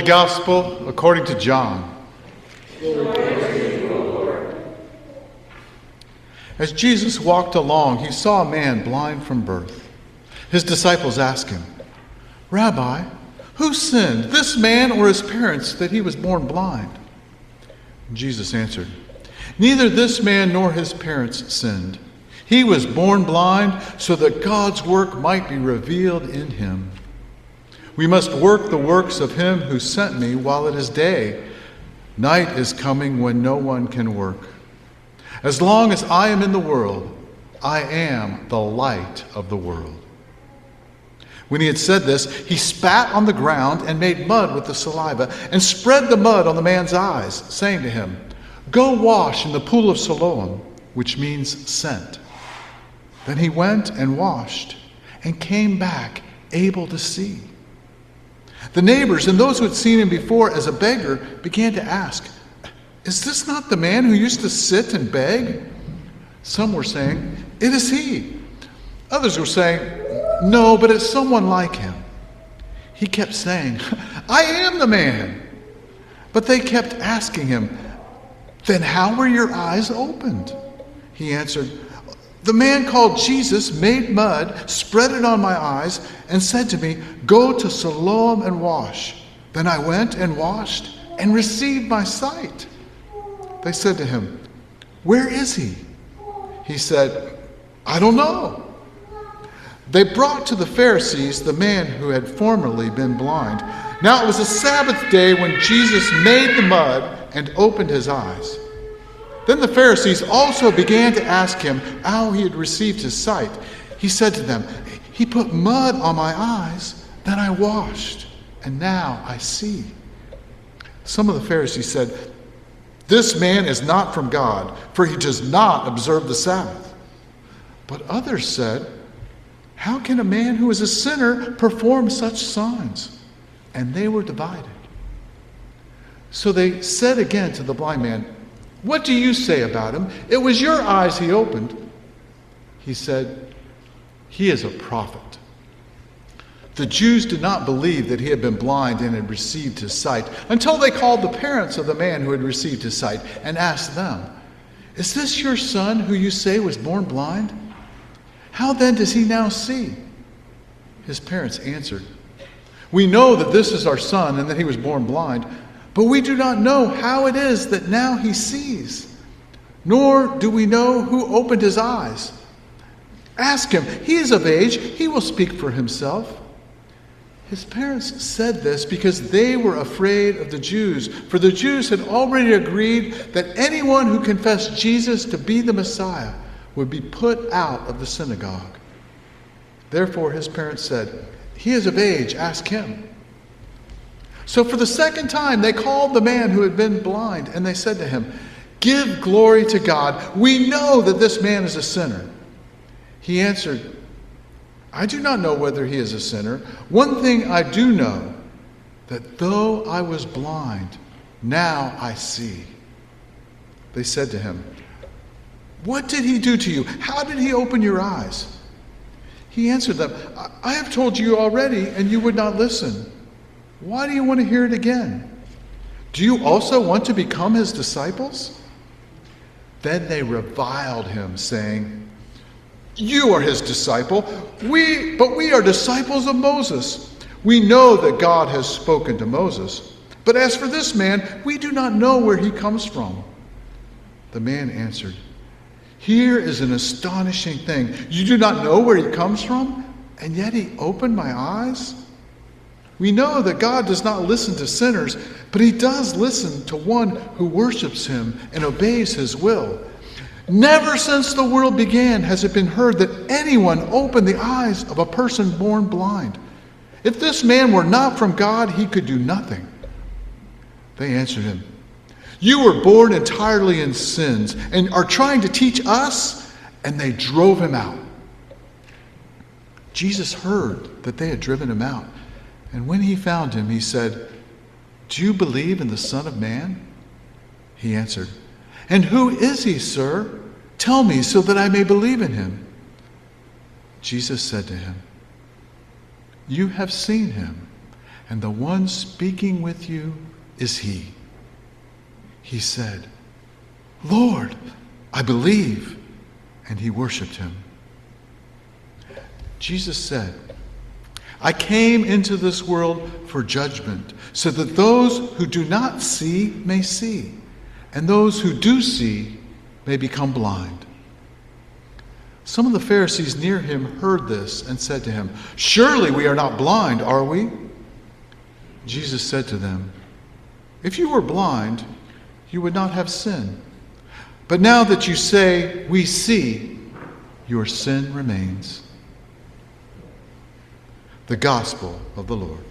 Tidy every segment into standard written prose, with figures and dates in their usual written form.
Holy Gospel according to John. As Jesus walked along, he saw a man blind from birth. His disciples asked him, "Rabbi, who sinned, this man or his parents, that he was born blind?" Jesus answered, "Neither this man nor his parents sinned. He was born blind so that God's work might be revealed in him. We must work the works of him who sent me while it is day. Night is coming when no one can work. As long as I am in the world, I am the light of the world." When he had said this, he spat on the ground and made mud with the saliva and spread the mud on the man's eyes, saying to him, "Go wash in the pool of Siloam," which means sent. Then he went and washed and came back able to see. The neighbors and those who had seen him before as a beggar began to ask, "Is this not the man who used to sit and beg?" Some were saying, "It is he." Others were saying, "No, but it's someone like him." He kept saying, "I am the man." But they kept asking him, "Then how were your eyes opened?" He answered, "The man called Jesus made mud, spread it on my eyes, and said to me, 'Go to Siloam and wash.' Then I went and washed and received my sight." They said to him, "Where is he?" He said, "I don't know." They brought to the Pharisees the man who had formerly been blind. Now it was a Sabbath day when Jesus made the mud and opened his eyes. Then the Pharisees also began to ask him how he had received his sight. He said to them, "He put mud on my eyes, then I washed, and now I see." Some of the Pharisees said, "This man is not from God, for he does not observe the Sabbath." But others said, "How can a man who is a sinner perform such signs?" And they were divided. So they said again to the blind man, "What do you say about him? It was your eyes he opened." He said, "He is a prophet." The Jews did not believe that he had been blind and had received his sight until they called the parents of the man who had received his sight and asked them, "Is this your son who you say was born blind? How then does he now see?" His parents answered, "We know that this is our son and that he was born blind, but we do not know how it is that now he sees, nor do we know who opened his eyes. Ask him, he is of age, he will speak for himself." His parents said this because they were afraid of the Jews, for the Jews had already agreed that anyone who confessed Jesus to be the Messiah would be put out of the synagogue. Therefore his parents said, "He is of age, ask him." So for the second time they called the man who had been blind, and they said to him, "Give glory to God. We know that this man is a sinner." He answered, "I do not know whether he is a sinner. One thing I do know, that though I was blind, now I see." They said to him, "What did he do to you? How did he open your eyes?" He answered them, "I have told you already, and you would not listen. Why do you want to hear it again? Do you also want to become his disciples?" Then they reviled him, saying, "You are his disciple, but we are disciples of Moses. We know that God has spoken to Moses. But as for this man, we do not know where he comes from." The man answered, "Here is an astonishing thing. You do not know where he comes from, and yet he opened my eyes? We know that God does not listen to sinners, but he does listen to one who worships him and obeys his will. Never since the world began has it been heard that anyone opened the eyes of a person born blind. If this man were not from God, he could do nothing." They answered him, "You were born entirely in sins and are trying to teach us?" And they drove him out. Jesus heard that they had driven him out, and when he found him, he said, "Do you believe in the Son of Man?" He answered, "And who is he, sir? Tell me so that I may believe in him." Jesus said to him, "You have seen him, and the one speaking with you is he." He said, "Lord, I believe," and he worshiped him. Jesus said, "I came into this world for judgment, so that those who do not see may see, and those who do see may become blind." Some of the Pharisees near him heard this and said to him, "Surely we are not blind, are we?" Jesus said to them, "If you were blind, you would not have sin. But now that you say, 'We see,' your sin remains." The Gospel of the Lord.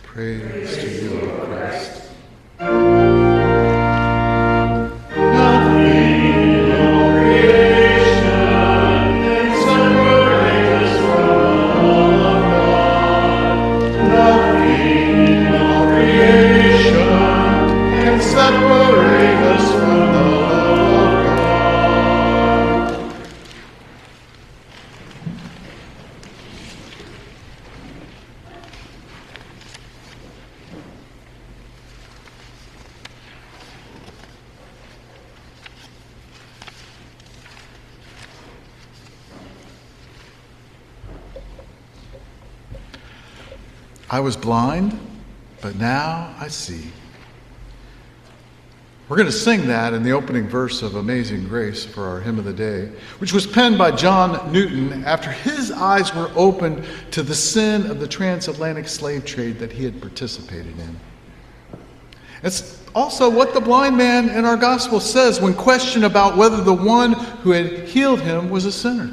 Praise to you, O Christ. I was blind, but now I see. We're going to sing that in the opening verse of Amazing Grace for our hymn of the day, which was penned by John Newton after his eyes were opened to the sin of the transatlantic slave trade that he had participated in. It's also what the blind man in our gospel says when questioned about whether the one who had healed him was a sinner.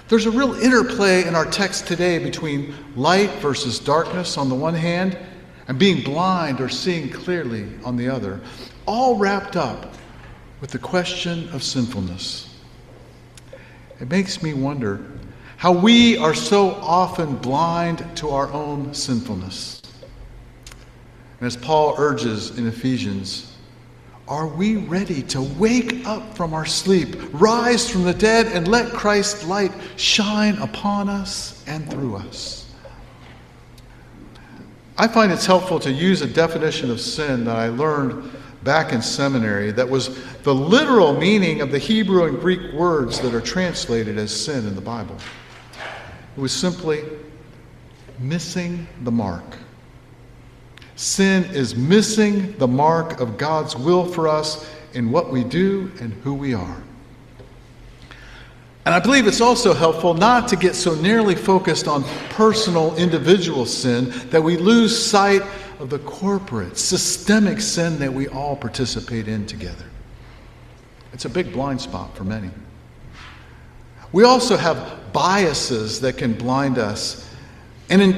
There's a real interplay in our text today between light versus darkness on the one hand and being blind or seeing clearly on the other, all wrapped up with the question of sinfulness. It makes me wonder how we are so often blind to our own sinfulness. And as Paul urges in Ephesians, are we ready to wake up from our sleep, rise from the dead, and let Christ's light shine upon us and through us? I find it's helpful to use a definition of sin that I learned back in seminary that was the literal meaning of the Hebrew and Greek words that are translated as sin in the Bible. It was simply missing the mark. Sin is missing the mark of God's will for us in what we do and who we are. And I believe it's also helpful not to get so narrowly focused on personal, individual sin that we lose sight of the corporate, systemic sin that we all participate in together. It's a big blind spot for many. We also have biases that can blind us and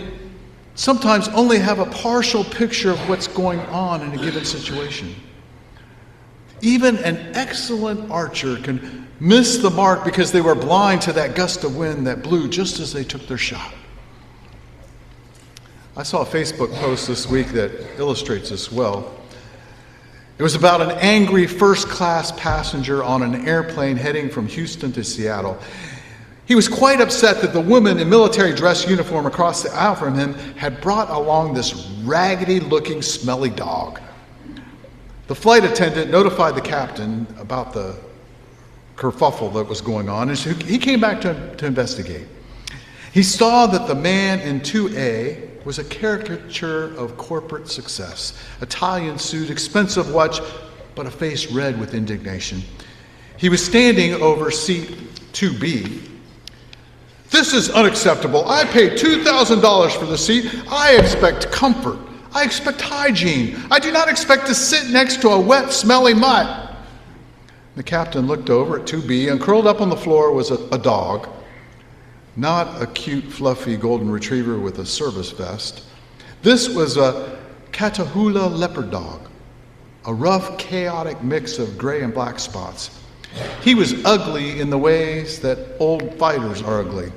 sometimes only have a partial picture of what's going on in a given situation. Even an excellent archer can miss the mark because they were blind to that gust of wind that blew just as they took their shot. I saw a Facebook post this week that illustrates this well. It was about an angry first-class passenger on an airplane heading from Houston to Seattle. He was quite upset that the woman in military dress uniform across the aisle from him had brought along this raggedy-looking, smelly dog. The flight attendant notified the captain about the kerfuffle that was going on, and he came back to investigate. He saw that the man in 2A was a caricature of corporate success. Italian suit, expensive watch, but a face red with indignation. He was standing over seat 2B. "This is unacceptable. I paid $2,000 for the seat. I expect comfort. I expect hygiene. I do not expect to sit next to a wet, smelly mutt." The captain looked over at 2B, and curled up on the floor was a dog. Not a cute, fluffy golden retriever with a service vest. This was a Catahoula leopard dog, a rough, chaotic mix of gray and black spots. He was ugly in the ways that old fighters are ugly.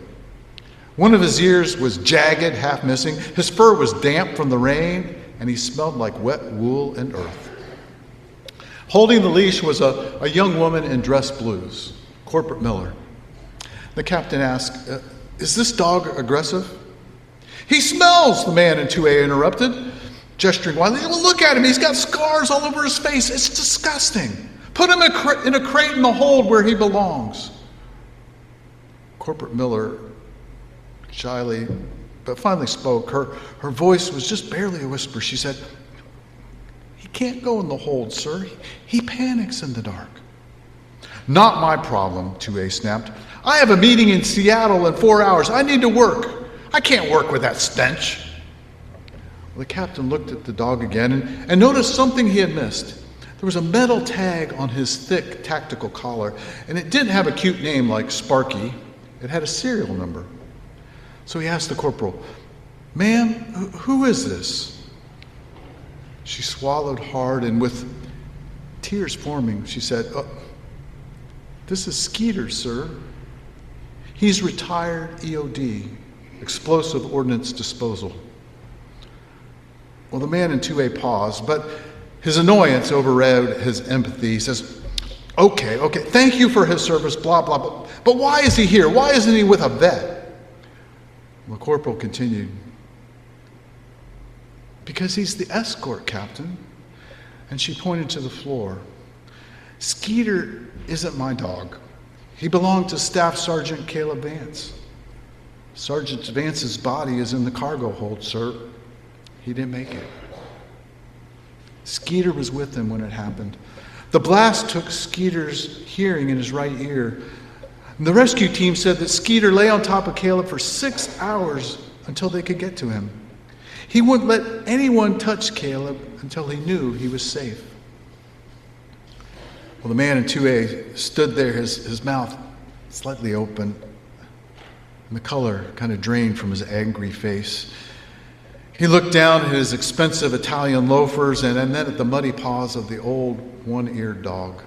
One of his ears was jagged, half missing. His fur was damp from the rain, and he smelled like wet wool and earth. Holding the leash was a young woman in dress blues, corporate Miller. The captain asked, "Is this dog aggressive?" "He smells," the man in 2A interrupted, gesturing wildly. "Look at him. He's got scars all over his face. It's disgusting. Put him in a crate in the hold where he belongs." Corporate Miller shyly but finally spoke. Her voice was just barely a whisper. She said, "He can't go in the hold, sir. He panics in the dark." "Not my problem," 2A snapped. "I have a meeting in Seattle in 4 hours. I need to work. I can't work with that stench." Well, the captain looked at the dog again and noticed something he had missed. There was a metal tag on his thick tactical collar, and it didn't have a cute name like Sparky. It had a serial number. So he asked the corporal, "Ma'am, who is this?" She swallowed hard, and with tears forming, she said, "This is Skeeter, sir. He's retired EOD, explosive ordnance disposal." Well, the man in 2A paused, but his annoyance overrode his empathy. He says, Okay, thank you for his service, blah, blah, blah. But why is he here? Why isn't he with a vet?" The corporal continued, "Because he's the escort, Captain." And she pointed to the floor. "Skeeter isn't my dog. He belonged to Staff Sergeant Caleb Vance. Sergeant Vance's body is in the cargo hold, sir. He didn't make it. Skeeter was with him when it happened. The blast took Skeeter's hearing in his right ear. And the rescue team said that Skeeter lay on top of Caleb for 6 hours until they could get to him. He wouldn't let anyone touch Caleb until he knew he was safe." Well, the man in 2A stood there, his mouth slightly open, and the color kind of drained from his angry face. He looked down at his expensive Italian loafers and then at the muddy paws of the old one-eared dog.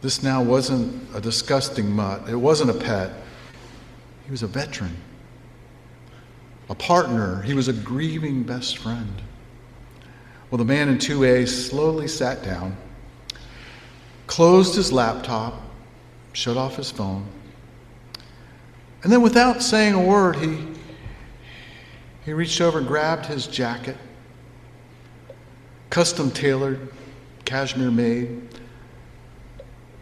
This now wasn't a disgusting mutt. It wasn't a pet. He was a veteran, a partner. He was a grieving best friend. Well, the man in 2A slowly sat down, closed his laptop, shut off his phone, and then without saying a word, he reached over and grabbed his jacket, custom tailored, cashmere made,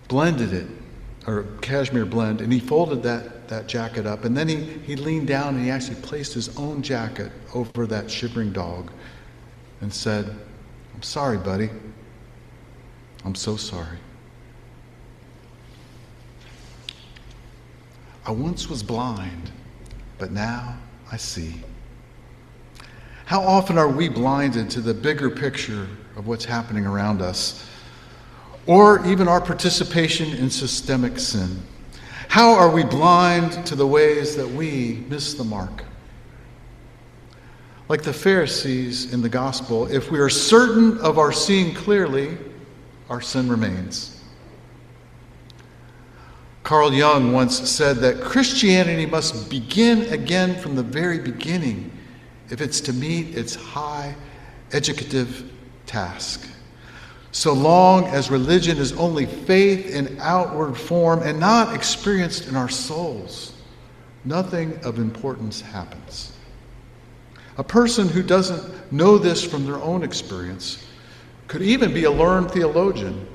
blended it, or cashmere blend, and he folded that jacket up, and then he leaned down and he actually placed his own jacket over that shivering dog and said, "I'm sorry, buddy. I'm so sorry. I once was blind, but now I see." How often are we blinded to the bigger picture of what's happening around us, or even our participation in systemic sin? How are we blind to the ways that we miss the mark? Like the Pharisees in the gospel, if we are certain of our seeing clearly, our sin remains. Carl Jung once said that Christianity must begin again from the very beginning if it's to meet its high educative task. So long as religion is only faith in outward form and not experienced in our souls, nothing of importance happens. A person who doesn't know this from their own experience could even be a learned theologian,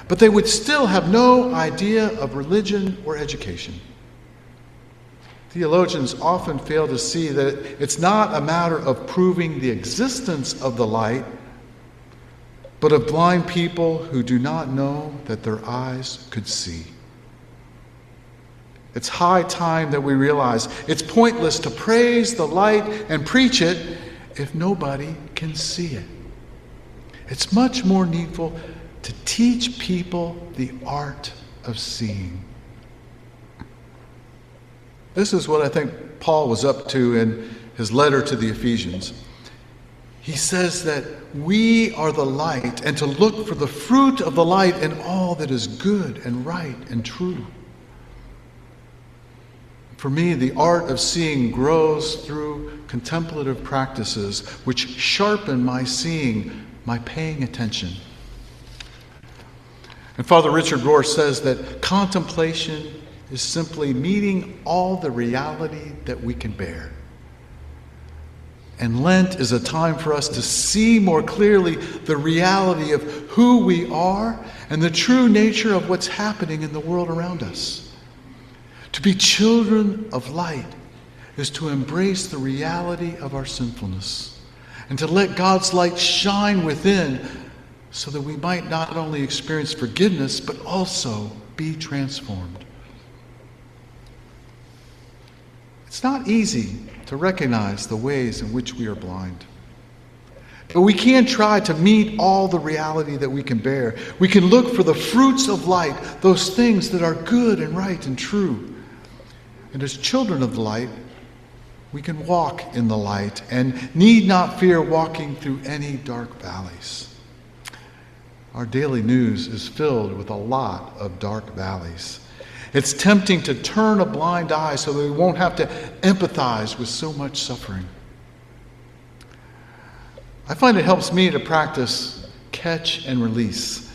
but they would still have no idea of religion or education. Theologians often fail to see that it's not a matter of proving the existence of the light, but of blind people who do not know that their eyes could see. It's high time that we realize it's pointless to praise the light and preach it if nobody can see it. It's much more needful to teach people the art of seeing. This is what I think Paul was up to in his letter to the Ephesians. He says that we are the light and to look for the fruit of the light in all that is good and right and true. For me, the art of seeing grows through contemplative practices which sharpen my seeing, my paying attention. And Father Richard Rohr says that contemplation is simply meeting all the reality that we can bear. And Lent is a time for us to see more clearly the reality of who we are and the true nature of what's happening in the world around us. To be children of light is to embrace the reality of our sinfulness and to let God's light shine within so that we might not only experience forgiveness but also be transformed. It's not easy to recognize the ways in which we are blind. But we can try to meet all the reality that we can bear. We can look for the fruits of light, those things that are good and right and true. And as children of the light, we can walk in the light and need not fear walking through any dark valleys. Our daily news is filled with a lot of dark valleys. It's tempting to turn a blind eye so that we won't have to empathize with so much suffering. I find it helps me to practice catch and release.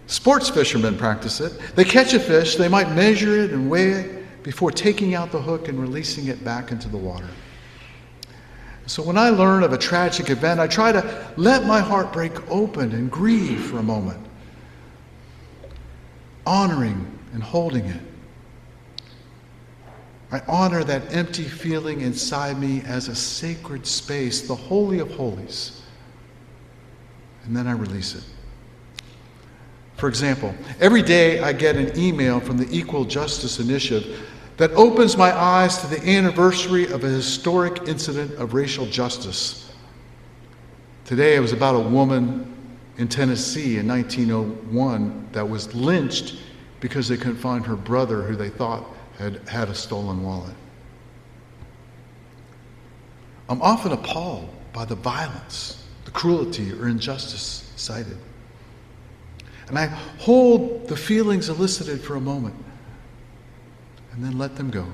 Sports fishermen practice it. They catch a fish, they might measure it and weigh it before taking out the hook and releasing it back into the water. So when I learn of a tragic event, I try to let my heart break open and grieve for a moment, honoring and holding it. I honor that empty feeling inside me as a sacred space, the Holy of Holies. And then I release it. For example, every day I get an email from the Equal Justice Initiative that opens my eyes to the anniversary of a historic incident of racial justice. Today it was about a woman in Tennessee in 1901 that was lynched because they couldn't find her brother who they thought had a stolen wallet. I'm often appalled by the violence, the cruelty, or injustice cited. And I hold the feelings elicited for a moment and then let them go,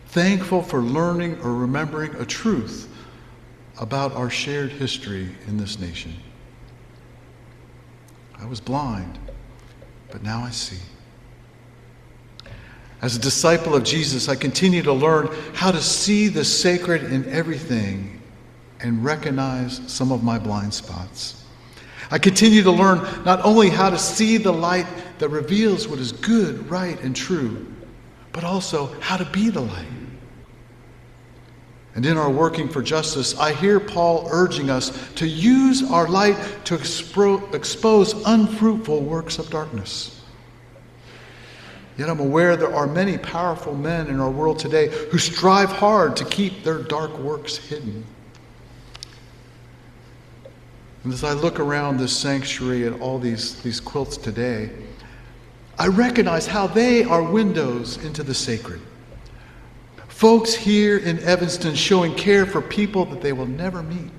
thankful for learning or remembering a truth about our shared history in this nation. I was blind, but now I see. As a disciple of Jesus, I continue to learn how to see the sacred in everything and recognize some of my blind spots. I continue to learn not only how to see the light that reveals what is good, right, and true, but also how to be the light. And in our working for justice, I hear Paul urging us to use our light to expose unfruitful works of darkness. Yet I'm aware there are many powerful men in our world today who strive hard to keep their dark works hidden. And as I look around this sanctuary at all these quilts today, I recognize how they are windows into the sacred. Folks here in Evanston showing care for people that they will never meet.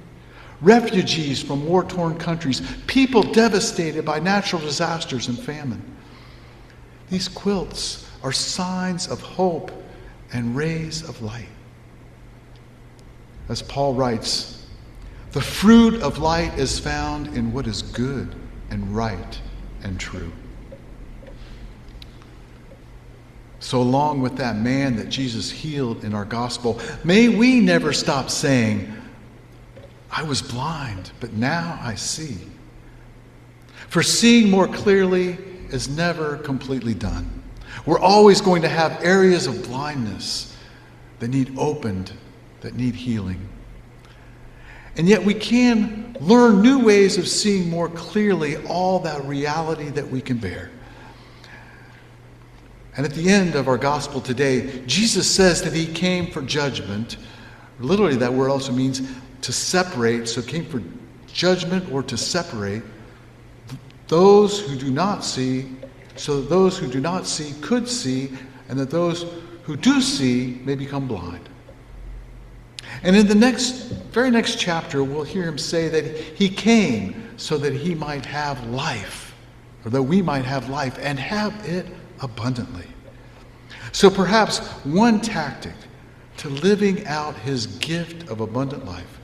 Refugees from war-torn countries, people devastated by natural disasters and famine. These quilts are signs of hope and rays of light. As Paul writes, the fruit of light is found in what is good and right and true. So along with that man that Jesus healed in our gospel, may we never stop saying, I was blind, but now I see. For seeing more clearly is never completely done. We're always going to have areas of blindness that need opened, that need healing. And yet we can learn new ways of seeing more clearly all that reality that we can bear. And at the end of our gospel today, Jesus says that he came for judgment. Literally, that word also means to separate. So it came for judgment or to separate those who do not see, so that those who do not see could see, and that those who do see may become blind. And in the very next chapter, we'll hear him say that he came so that he might have life, or that we might have life and have it abundantly. So perhaps one tactic to living out his gift of abundant life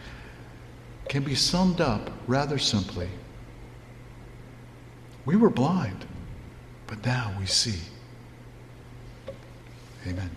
can be summed up rather simply. We were blind, but now we see. Amen.